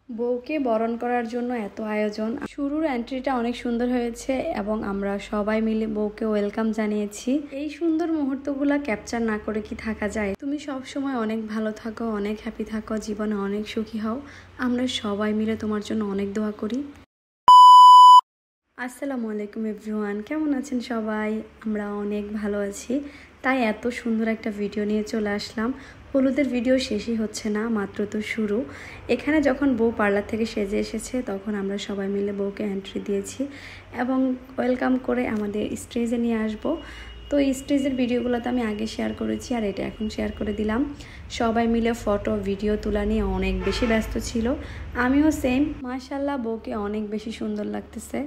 বউকে বরণ করার জন্য এত আয়োজন। শুরুর এন্ট্রিটা অনেক সুন্দর হয়েছে এবং আমরা সবাই মিলে বউকে ওয়েলকাম জানিয়েছি। এই সুন্দর মুহূর্তগুলো ক্যাপচার না করে কি থাকা যায়? তুমি সব সময় অনেক ভালো থাকো, অনেক হ্যাপি থাকো, জীবনে অনেক সুখী হও। আমরা সবাই মিলে তোমার জন্য অনেক দোয়া করি। আসসালামু আলাইকুম এভরিওয়ান, কেমন আছেন সবাই? আমরা অনেক ভালো আছি। তাই এত সুন্দর একটা ভিডিও নিয়ে চলে আসলাম। হলুদের ভিডিও শেষই হচ্ছে না, মাত্র তো শুরু। এখানে যখন বউ পার্লার থেকে সেজে এসেছে তখন আমরা সবাই মিলে বউকে এন্ট্রি দিয়েছি এবং ওয়েলকাম করে আমাদের স্টেজে নিয়ে আসব। তো এই স্টেজের ভিডিওগুলো তো আমি আগে শেয়ার করেছি আর এটা এখন শেয়ার করে দিলাম। সবাই মিলে ফটো ভিডিও তোলা নিয়ে অনেক বেশি ব্যস্ত ছিল। আমিও সেম। মাশাআল্লাহ, বউকে অনেক বেশি সুন্দর লাগতেছে,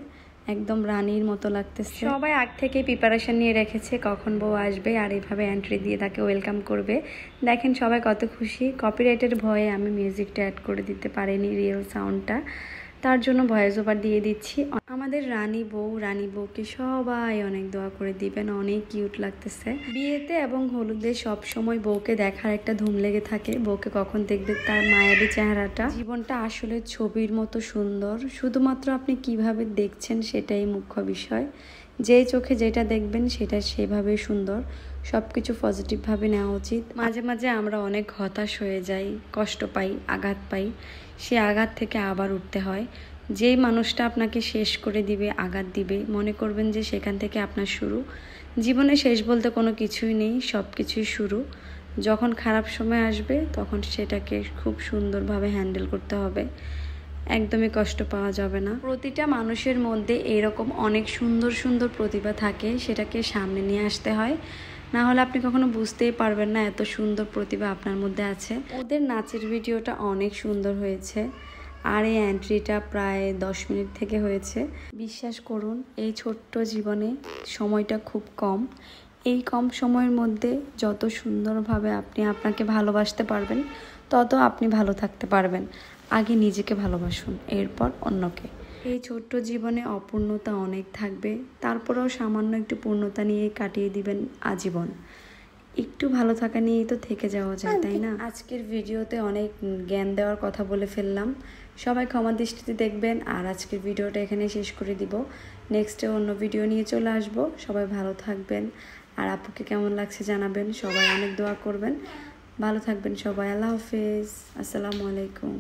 একদম রানীর মতো লাগতেছে। সবাই আগ থেকে প্রিপারেশন নিয়ে রেখেছে কখন বউ আসবে আর এইভাবে এন্ট্রি দিয়ে তাকে ওয়েলকাম করবে। দেখেন সবাই কত খুশি। কপিরাইটের ভয়ে আমি মিউজিকটা অ্যাড করে দিতে পারিনি, রিয়েল সাউন্ডটা, তার জন্য ভয়েস ওভার দিয়ে দিচ্ছি। আমাদের রানী বউকে সবাই অনেক দোয়া করে দিবেন, অনেক কিউট লাগতেছে। বিয়েতে এবং হলুদে সব সময় বউকে দেখার একটা ধুম লেগে থাকে। বউকে কখন দেখবে তার মায়াবী চেহারাটা। জীবনটা আসলে ছবির মতো সুন্দর, শুধুমাত্র আপনি কিভাবে দেখছেন সেটাই মুখ্য বিষয়। যেই চোখে যেটা দেখবেন সেটা সেভাবে সুন্দর। সব কিছু পজিটিভভাবে নেওয়া উচিত। মাঝে মাঝে আমরা অনেক হতাশ হয়ে যাই, কষ্ট পাই, আঘাত পাই। সে আঘাত থেকে আবার উঠতে হয়। যেই মানুষটা আপনাকে শেষ করে দিবে, আঘাত দিবে, মনে করবেন যে সেখান থেকে আপনার শুরু। জীবনে শেষ বলতে কোনো কিছুই নেই, সব কিছুই শুরু। যখন খারাপ সময় আসবে তখন সেটাকে খুব সুন্দরভাবে হ্যান্ডেল করতে হবে, একদমই কষ্ট পাওয়া যাবে না। প্রতিটা মানুষের মধ্যে এরকম অনেক সুন্দর সুন্দর প্রতিভা থাকে, সেটাকে সামনে নিয়ে আসতে হয়, না হলে আপনি কখনো বুঝতেই পারবেন না এত সুন্দর প্রতিভা আপনার মধ্যে আছে। ওদের নাচের ভিডিওটা অনেক সুন্দর হয়েছে আর এই এন্ট্রিটা প্রায় 10 মিনিট থেকে হয়েছে। বিশ্বাস করুন, এই ছোট্ট জীবনে সময়টা খুব কম। এই কম সময়ের মধ্যে যত সুন্দরভাবে আপনি আপনাকে ভালোবাসতে পারবেন তত আপনি ভালো থাকতে পারবেন। আগে নিজেকে ভালোবাসুন, এরপর অন্যকে। এই ছোট্ট জীবনে অপূর্ণতা অনেক থাকবে, তারপরেও সামান্য একটু পূর্ণতা নিয়ে কাটিয়ে দিবেন আজীবন। একটু ভালো থাকা নিয়েই তো থেকে যাওয়া যায়, তাই না? আজকের ভিডিওতে অনেক জ্ঞান দেওয়ার কথা বলে ফেললাম, সবাই ক্ষমা দৃষ্টিতে দেখবেন। আর আজকের ভিডিওটা এখানে শেষ করে দিব। নেক্সটে অন্য ভিডিও নিয়ে চলে আসব। সবাই ভালো থাকবেন আর আপুকে কেমন লাগছে জানাবেন। সবাই অনেক দোয়া করবেন। ভালো থাকবেন সবাই। আল্লাহ হাফেজ, আসসালামু আলাইকুম।